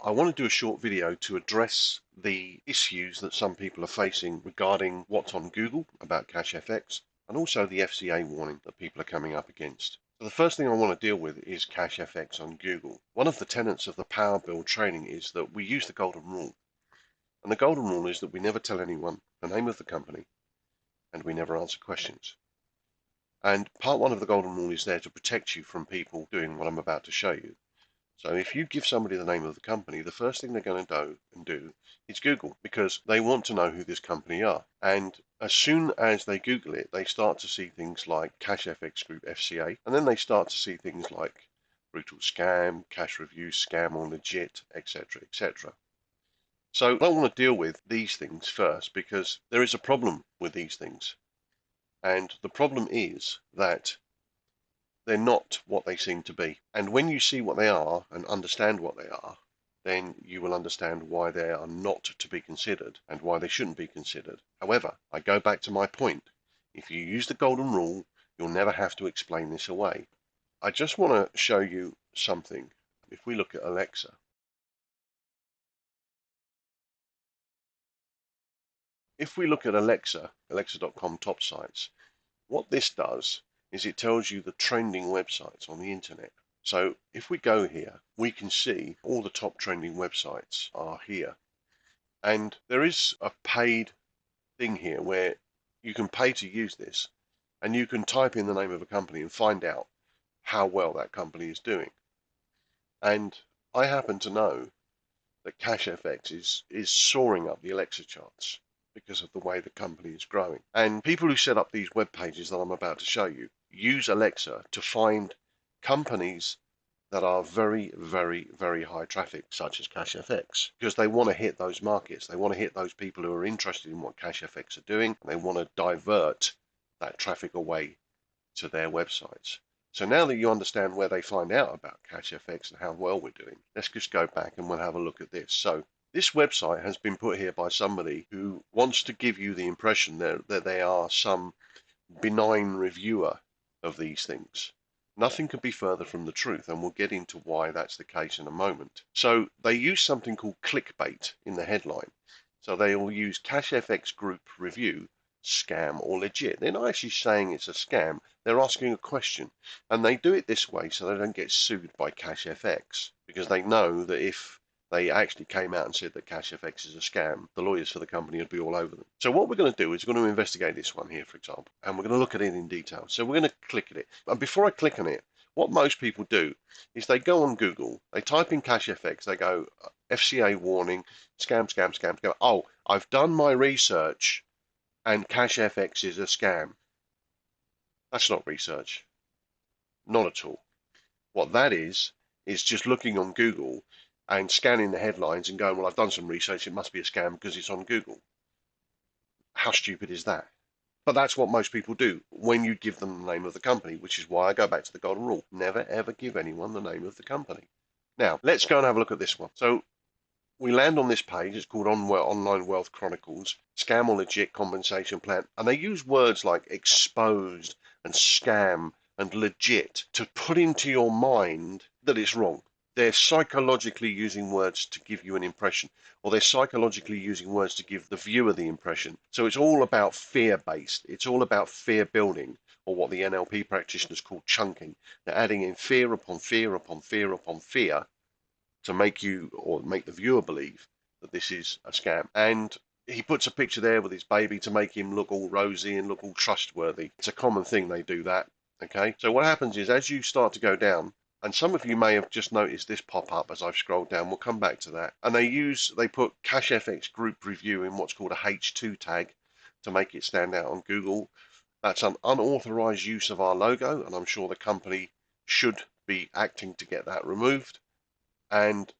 I want to do a short video to address the issues that some people are facing regarding what's on Google about Cashfx and also the FCA warning that people are coming up against. So the first thing I want to deal with is Cashfx on Google. One of the tenets of the Power Build training is that we use the golden rule. And the golden rule is that we never tell anyone the name of the company and we never answer questions. And part one of the golden rule is there to protect you from people doing what I'm about to show you. So if you give somebody the name of the company, the first thing they're going to do is Google, because they want to know who this company are. And as soon as they Google it, they start to see things like Cashfx Group FCA, and then they start to see things like brutal scam, cash review, scam or legit, etc., etc. So I want to deal with these things first because there is a problem with these things. And the problem is that they're not what they seem to be. And when you see what they are and understand what they are, then you will understand why they are not to be considered and why they shouldn't be considered. However, I go back to my point. If you use the golden rule, you'll never have to explain this away. I just want to show you something. If we look at Alexa, Alexa.com top sites, what this does is it tells you the trending websites on the internet. So if we go here, we can see all the top trending websites are here. And there is a paid thing here where you can pay to use this, and you can type in the name of a company and find out how well that company is doing. And I happen to know that Cashfx is soaring up the Alexa charts because of the way the company is growing. And people who set up these web pages that I'm about to show you use Alexa to find companies that are very, very, very high traffic, such as Cashfx, because they want to hit those markets. They want to hit those people who are interested in what Cashfx are doing, and they want to divert that traffic away to their websites. So now that you understand where they find out about Cashfx and how well we're doing, let's just go back and we'll have a look at this. So this website has been put here by somebody who wants to give you the impression that they are some benign reviewer of these things. Nothing could be further from the truth, and we'll get into why that's the case in a moment. So they use something called clickbait in the headline. So they will use Cashfx Group review, scam or legit. They're not actually saying it's a scam, they're asking a question. And they do it this way so they don't get sued by Cashfx, because they know that if they actually came out and said that Cashfx is a scam, the lawyers for the company would be all over them. So what we're going to do is we're going to investigate this one here, for example, and we're going to look at it in detail. So we're going to click at it. And before I click on it, what most people do is they go on Google, they type in Cashfx, they go FCA warning, scam, scam, scam, scam. Oh, I've done my research and Cashfx is a scam. That's not research. Not at all. What that is just looking on Google and scanning the headlines and going, well, I've done some research, it must be a scam because it's on Google. How stupid is that? But that's what most people do when you give them the name of the company, which is why I go back to the golden rule. Never, ever give anyone the name of the company. Now, let's go and have a look at this one. So we land on this page. It's called Online Wealth Chronicles, Scam or Legit Compensation Plan. And they use words like exposed and scam and legit to put into your mind that it's wrong. They're psychologically using words to give you an impression, or they're psychologically using words to give the viewer the impression. So it's all about fear-based. It's all about fear building, or what the NLP practitioners call chunking. They're adding in fear upon fear upon fear upon fear to make you, or make the viewer believe that this is a scam. And he puts a picture there with his baby to make him look all rosy and look all trustworthy. It's a common thing, they do that. Okay, so what happens is as you start to go down, and some of you may have just noticed this pop up as I've scrolled down. We'll come back to that. And they put Cashfx Group review in what's called a H2 tag to make it stand out on Google. That's an unauthorized use of our logo, and I'm sure the company should be acting to get that removed. And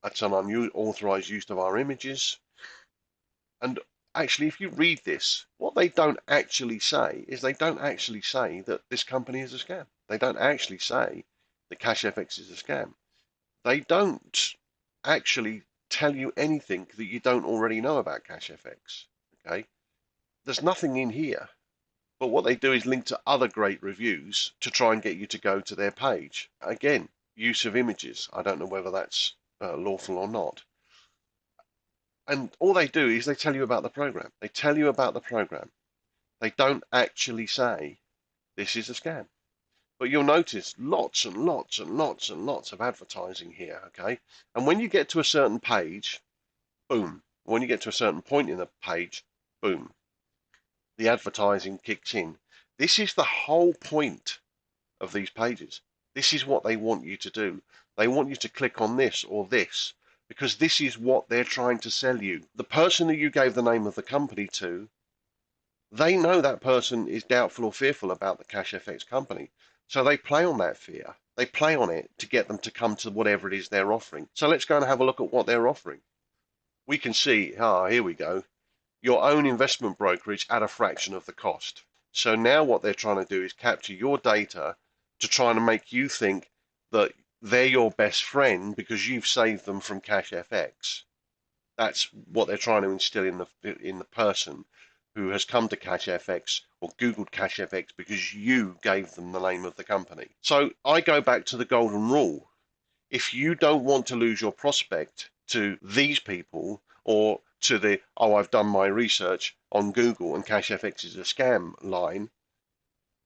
that's an unauthorized use of our images. And actually, if you read this, what they don't actually say is they don't actually say that this company is a scam. They don't actually say that Cashfx is a scam. They don't actually tell you anything that you don't already know about Cashfx. Okay, there's nothing in here, but what they do is link to other great reviews to try and get you to go to their page. Again, use of images. I don't know whether that's lawful or not. And all they do is they tell you about the program. They tell you about the program. They don't actually say this is a scam. But you'll notice lots and lots and lots and lots of advertising here, okay? And when you get to a certain page, boom. When you get to a certain point in the page, boom. The advertising kicks in. This is the whole point of these pages. This is what they want you to do. They want you to click on this or this because this is what they're trying to sell you. The person that you gave the name of the company to, they know that person is doubtful or fearful about the Cashfx company. So they play on that fear. They play on it to get them to come to whatever it is they're offering. So let's go and have a look at what they're offering. We can see, here we go, your own investment brokerage at a fraction of the cost. So now what they're trying to do is capture your data to try and make you think that they're your best friend because you've saved them from Cashfx. That's what they're trying to instill in the person who has come to Cashfx or Googled Cashfx because you gave them the name of the company. So I go back to the golden rule. If you don't want to lose your prospect to these people or to the, I've done my research on Google and Cashfx is a scam line,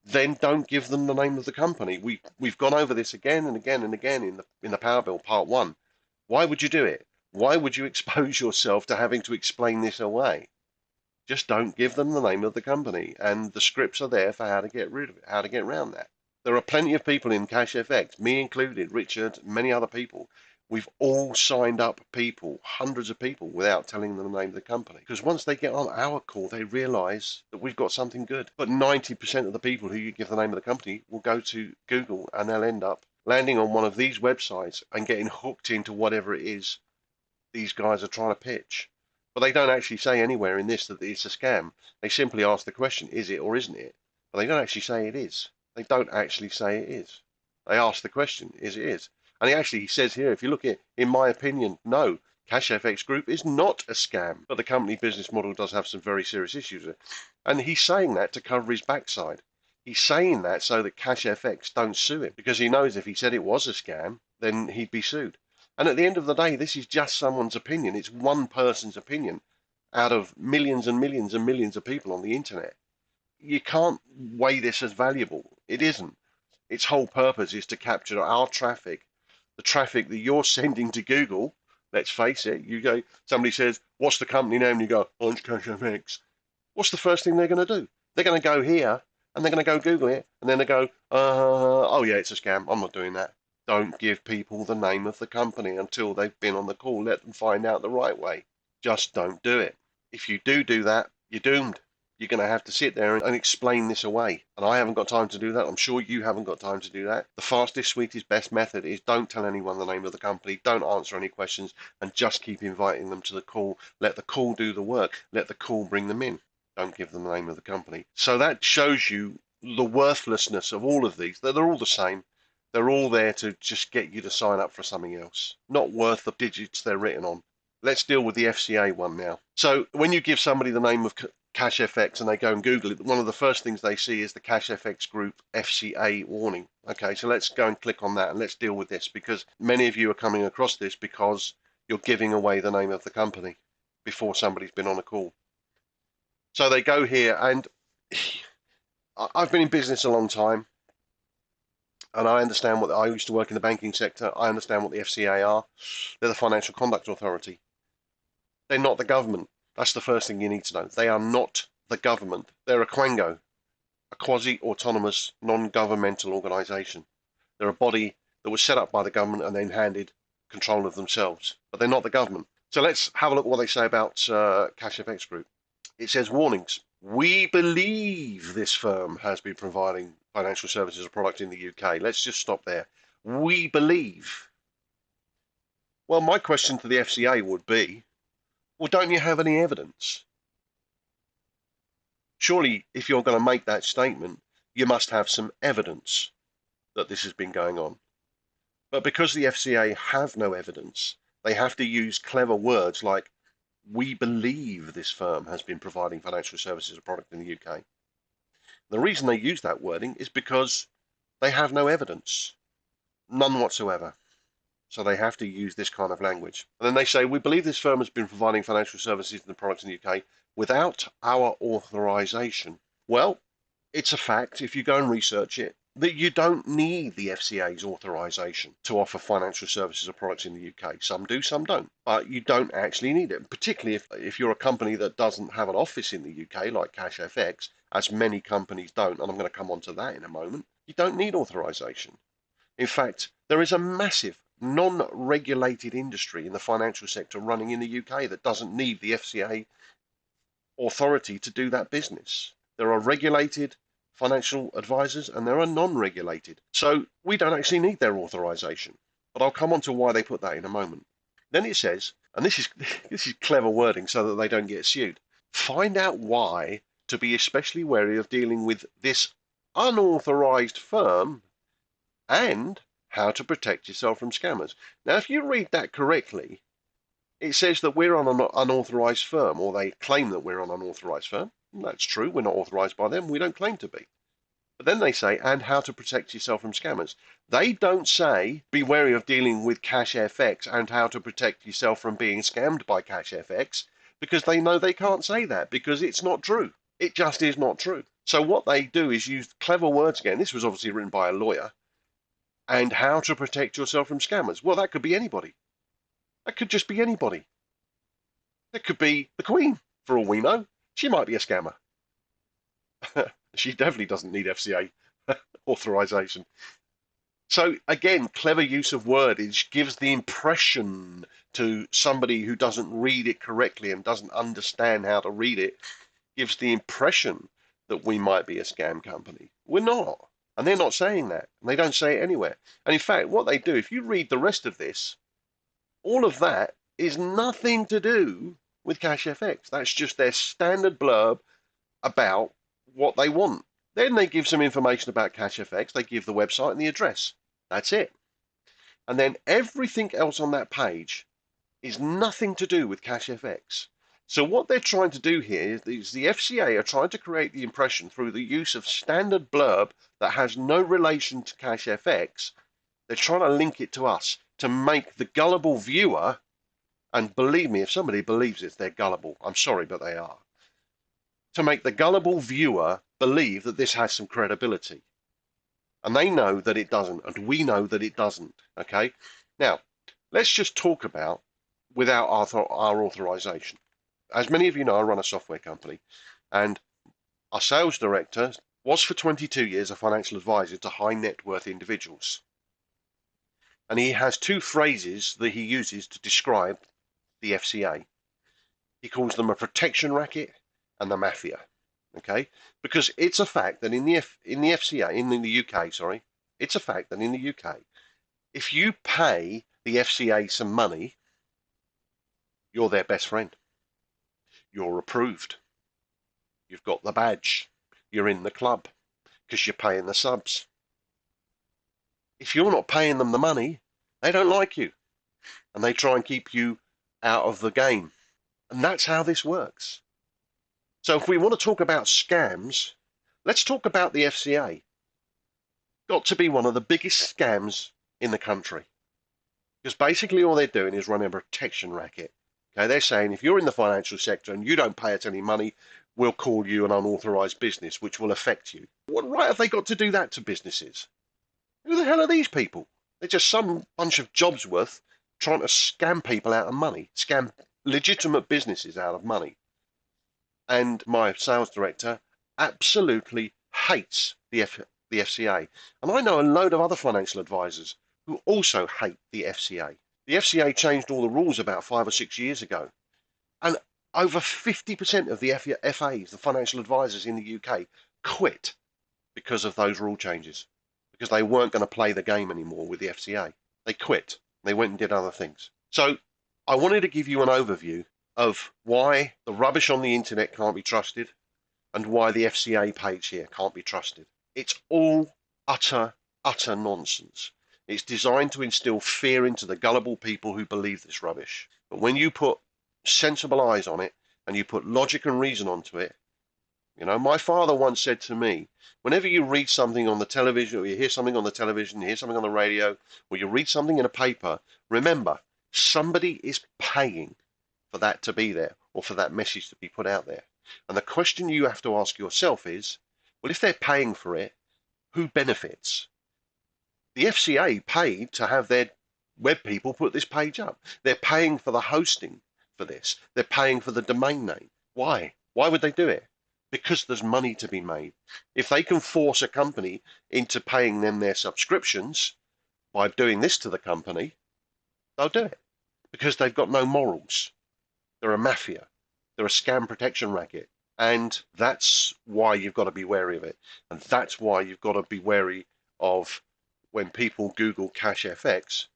then don't give them the name of the company. We've gone over this again and again and again in the Power Bill Part 1. Why would you do it? Why would you expose yourself to having to explain this away? Just don't give them the name of the company, and the scripts are there for how to get rid of it, how to get around that. There are plenty of people in Cashfx, me included, Richard, many other people. We've all signed up people, hundreds of people, without telling them the name of the company. Because once they get on our call, they realize that we've got something good. But 90% of the people who you give the name of the company will go to Google and they'll end up landing on one of these websites and getting hooked into whatever it is these guys are trying to pitch. But they don't actually say anywhere in this that it's a scam. They simply ask the question, is it or isn't it? But they don't actually say it is. They don't actually say it is. They ask the question, is it is? And he says here, if you look at, in my opinion, no, Cashfx Group is not a scam. But the company business model does have some very serious issues. And he's saying that to cover his backside. He's saying that so that Cashfx don't sue him. Because he knows if he said it was a scam, then he'd be sued. And at the end of the day, this is just someone's opinion. It's one person's opinion out of millions and millions and millions of people on the internet. You can't weigh this as valuable. It isn't. Its whole purpose is to capture our traffic, the traffic that you're sending to Google. Let's face it. You go, somebody says, what's the company name? And you go, Launch Cashfx. What's the first thing they're going to do? They're going to go here and they're going to go Google it. And then they go, oh yeah, it's a scam. I'm not doing that. Don't give people the name of the company until they've been on the call. Let them find out the right way. Just don't do it. If you do that, you're doomed. You're going to have to sit there and explain this away. And I haven't got time to do that. I'm sure you haven't got time to do that. The fastest, sweetest, best method is don't tell anyone the name of the company. Don't answer any questions and just keep inviting them to the call. Let the call do the work. Let the call bring them in. Don't give them the name of the company. So that shows you the worthlessness of all of these. They're all the same. They're all there to just get you to sign up for something else. Not worth the digits they're written on. Let's deal with the FCA one now. So when you give somebody the name of Cashfx and they go and Google it, one of the first things they see is the Cashfx Group FCA warning. Okay, so let's go and click on that and let's deal with this because many of you are coming across this because you're giving away the name of the company before somebody's been on a call. So they go here, and I've been in business a long time. And I understand I used to work in the banking sector. I understand what the FCA are. They're the Financial Conduct Authority. They're not the government. That's the first thing you need to know. They are not the government. They're a quango, a quasi-autonomous, non-governmental organisation. They're a body that was set up by the government and then handed control of themselves. But they're not the government. So let's have a look at what they say about Cashfx Group. It says warnings. We believe this firm has been providing financial services or product in the UK. Let's just stop there. We believe. Well, my question to the FCA would be, well, don't you have any evidence? Surely, if you're going to make that statement, you must have some evidence that this has been going on. But because the FCA have no evidence, they have to use clever words like, we believe this firm has been providing financial services or product in the UK. The reason they use that wording is because they have no evidence, none whatsoever. So they have to use this kind of language. And then they say, we believe this firm has been providing financial services and products in the UK without our authorization. Well, it's a fact, if you go and research it, that you don't need the FCA's authorization to offer financial services or products in the UK. Some do, some don't. But you don't actually need it, particularly if you're a company that doesn't have an office in the UK, like Cashfx, as many companies don't, and I'm going to come on to that in a moment. You don't need authorization. In fact, there is a massive non-regulated industry in the financial sector running in the UK that doesn't need the FCA authority to do that business. There are regulated financial advisors and there are non-regulated. So we don't actually need their authorization. But I'll come on to why they put that in a moment. Then it says, and this is clever wording so that they don't get sued, find out why to be especially wary of dealing with this unauthorized firm and how to protect yourself from scammers. Now, if you read that correctly, it says that we're on an unauthorized firm, or they claim that we're on an unauthorized firm. And that's true. We're not authorized by them. We don't claim to be. But then they say, and how to protect yourself from scammers. They don't say, be wary of dealing with Cashfx and how to protect yourself from being scammed by Cashfx, because they know they can't say that because it's not true. It just is not true. So what they do is use clever words again. This was obviously written by a lawyer. And how to protect yourself from scammers. Well, that could be anybody. That could just be anybody. It could be the Queen, for all we know. She might be a scammer. She definitely doesn't need FCA authorization. So again, clever use of wordage gives the impression to somebody who doesn't read it correctly and doesn't understand how to read it, gives the impression that we might be a scam company. We're not. And they're not saying that. And they don't say it anywhere. And in fact, what they do, if you read the rest of this, all of that is nothing to do with Cashfx. That's just their standard blurb about what they want. Then they give some information about Cashfx. They give the website and the address. That's it. And then everything else on that page is nothing to do with Cashfx. So what they're trying to do here is the FCA are trying to create the impression through the use of standard blurb that has no relation to Cashfx. They're trying to link it to us to make the gullible viewer, and believe me, if somebody believes it, they're gullible. I'm sorry, but they are. To make the gullible viewer believe that this has some credibility. And they know that it doesn't, and we know that it doesn't. Okay? Now, let's just talk about without our authorization. As many of you know, I run a software company, and our sales director was for 22 years a financial advisor to high net worth individuals. And he has two phrases that he uses to describe the FCA. He calls them a protection racket and the mafia. Okay? Because it's a fact that in the FCA, in the UK, sorry, it's a fact that in the UK, if you pay the FCA some money, you're their best friend. You're approved. You've got the badge. You're in the club because you're paying the subs. If you're not paying them the money, they don't like you. And they try and keep you out of the game. And that's how this works. So if we want to talk about scams, let's talk about the FCA. Got to be one of the biggest scams in the country. Because basically all they're doing is running a protection racket. Okay, they're saying if you're in the financial sector and you don't pay us any money, we'll call you an unauthorized business, which will affect you. What right have they got to do that to businesses? Who the hell are these people? They're just some bunch of jobs worth trying to scam people out of money, scam legitimate businesses out of money. And my sales director absolutely hates the FCA. And I know a load of other financial advisors who also hate the FCA. The FCA changed all the rules about 5 or 6 years ago. And over 50% of the FAs, the financial advisors in the UK, quit because of those rule changes. Because they weren't going to play the game anymore with the FCA. They quit. They went and did other things. So I wanted to give you an overview of why the rubbish on the internet can't be trusted and why the FCA page here can't be trusted. It's all utter nonsense. It's designed to instill fear into the gullible people who believe this rubbish. But when you put sensible eyes on it and you put logic and reason onto it, You know, my father once said to me, whenever you read something on the television, or you hear something on the television, you hear something on the radio, or you read something in a paper, remember, somebody is paying for that to be there, or for that message to be put out there. And the question you have to ask yourself is, well, if they're paying for it, who benefits? The FCA paid to have their web people put this page up. They're paying for the hosting for this. They're paying for the domain name. Why? Why would they do it? Because there's money to be made. If they can force a company into paying them their subscriptions by doing this to the company, they'll do it because they've got no morals. They're a mafia. They're a scam protection racket. And that's why you've got to be wary of it. And that's why you've got to be wary of when people Google Cashfx.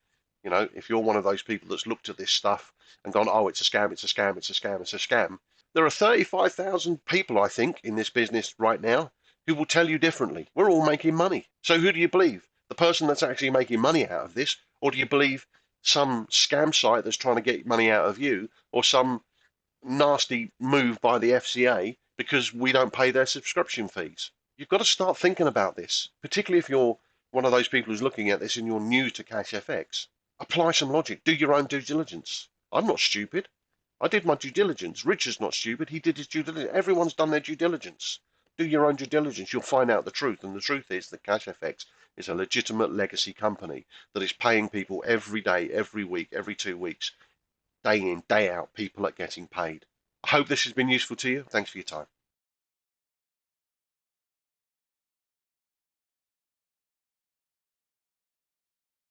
You know, if you're one of those people that's looked at this stuff and gone, oh, it's a scam, it's a scam, it's a scam, it's a scam. There are 35,000 people, I think, in this business right now who will tell you differently. We're all making money. So who do you believe? The person that's actually making money out of this? Or do you believe some scam site that's trying to get money out of you? Or some nasty move by the FCA because we don't pay their subscription fees? You've got to start thinking about this, particularly if you're one of those people who's looking at this and you're new to Cashfx. Apply some logic. Do your own due diligence. I'm not stupid. I did my due diligence. Richard's not stupid. He did his due diligence. Everyone's done their due diligence. Do your own due diligence. You'll find out the truth. And the truth is that Cashfx is a legitimate legacy company that is paying people every day, every week, every 2 weeks, day in, day out. People are getting paid. I hope this has been useful to you. Thanks for your time.